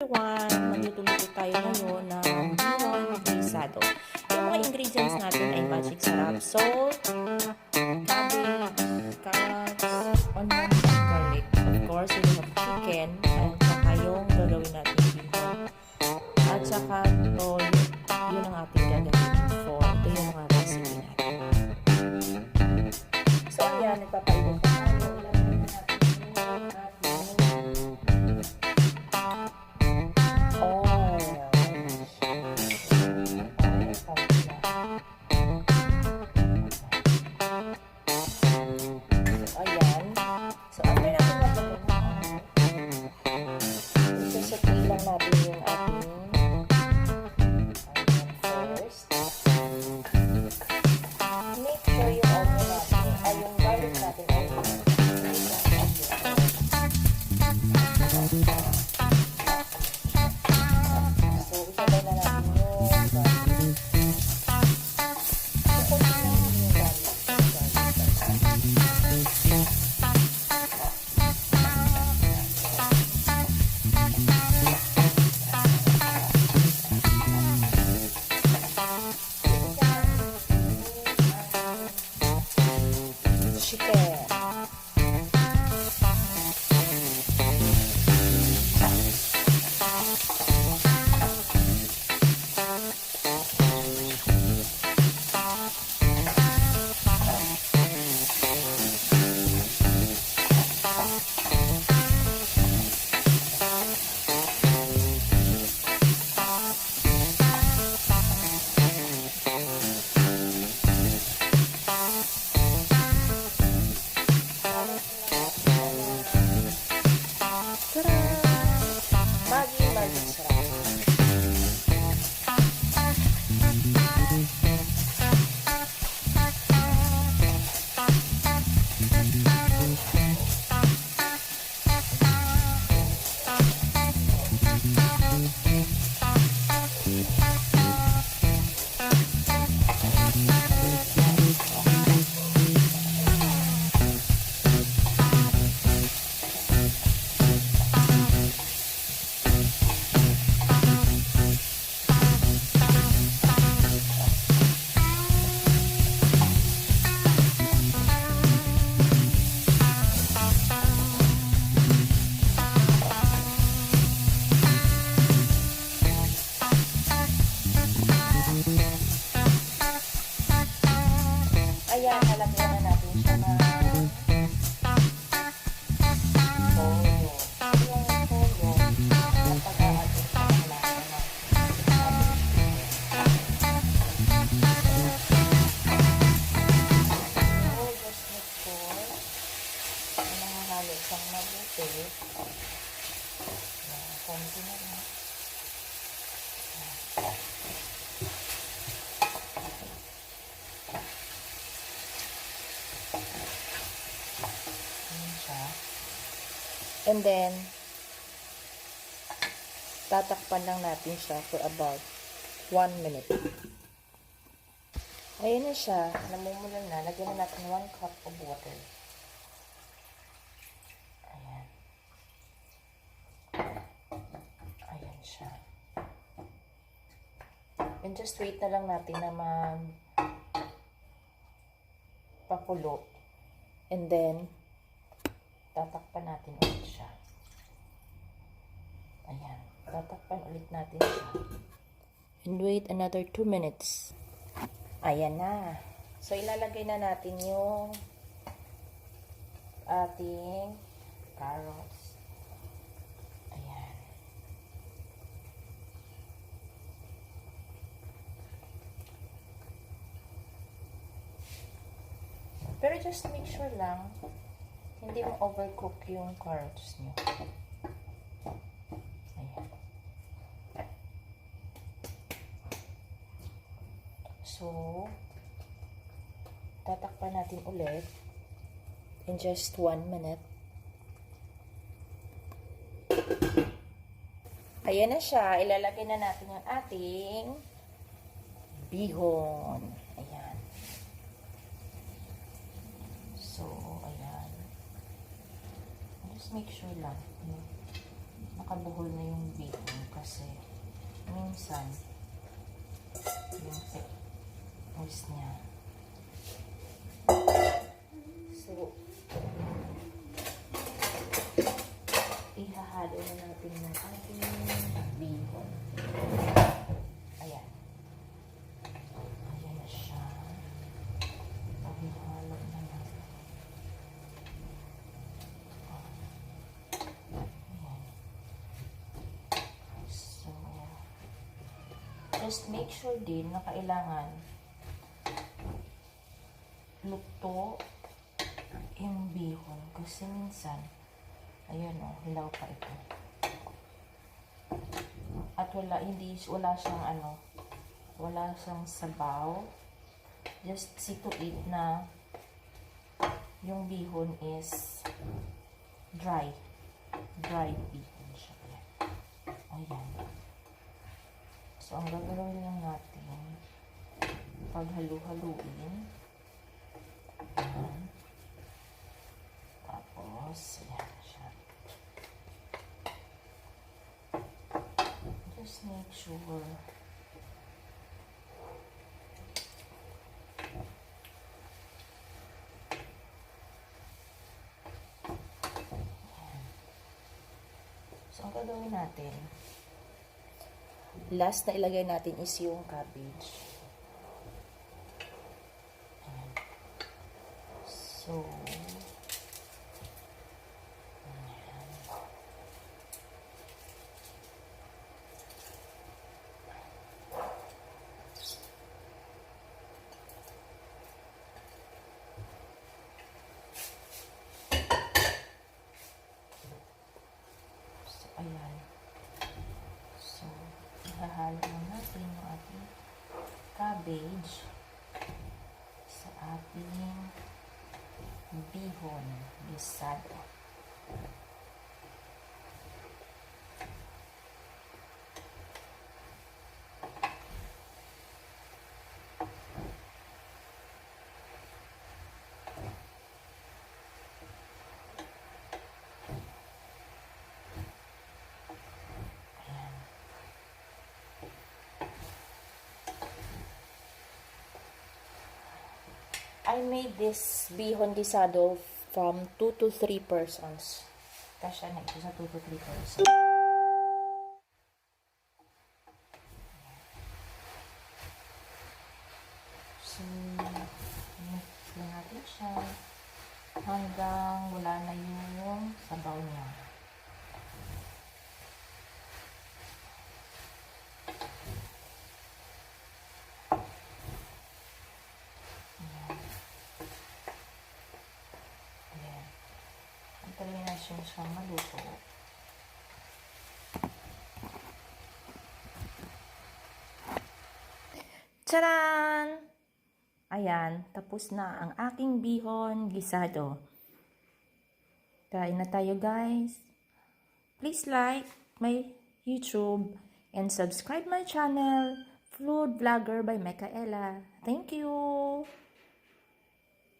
Magluluto tayo ngayon ng bihon grisado. Yung mga ingredients natin ay magic sarap, salt, cabbage, carrots, onion, and garlic. Of course, we have chicken, at saka yung gagawin natin bihon. At saka toyo. Yun ang ating gagawin for. Ito yung mga recipe natin. So, ayan, nagpapaibig pa tayo. Ilagay na natin yung ayan, nalagyan na natin siya na toyo. Yung toyo, napag-aatin sa kailangan na. So, just make sure na nanghahalo siyang mabuti. Ayan, konti na lang. And then, tatakpan lang natin siya for about 1 minute. Ayan na siya. Namumulo na. Lagyan na natin 1 cup of water. Ayan. Ayan siya. And just wait na lang natin na pakulo. And then, tatakpan natin ulit siya. Ayan. Tatakpan ulit natin siya. And wait another 2 minutes. Ayan na. So, ilalagay na natin yung ating carrots. Ayan. Pero just make sure lang hindi mo overcook yung carrots nyo. Ayan. So, tatakpan natin ulit in just 1 minute. Ayan na siya. Ilalagay na natin yung ating bihon. Ayan. So, ayan. Just make sure lang nakabuhol na yung bihon. minsan yung pause niya. So, ihahalo na natin yung ating bacon. Ayan. Ayan na siya. Ihalo na natin. Ayan. So, just make sure din na kailangan luto yung bihon kasi minsan ayan o, hilaw pa ito at wala siyang wala siyang sabaw. Just see to it na yung bihon is dried bihon siya. Ayan. So ang gagawin lang natin paghalu-haluin. Ayan. Tapos, ayan siya. Just make sure so, ang gagawin natin last na ilagay natin is yung cabbage. Ayan. So, ayan. So, ihahalo natin yung ating cabbage sa ating bihon gisado. I made this bihon gisado from 2 to 3 persons. Kasya na ito sa 2 to 3 persons. So, mix na natin siya hanggang wala na yung sabaw niya. Antayin na siyang maluto. Tcharan! Ayan, tapos na ang aking bihon gisado. Kain na tayo, guys. Please like my YouTube and subscribe my channel, Food Vlogger by Micaela. Thank you!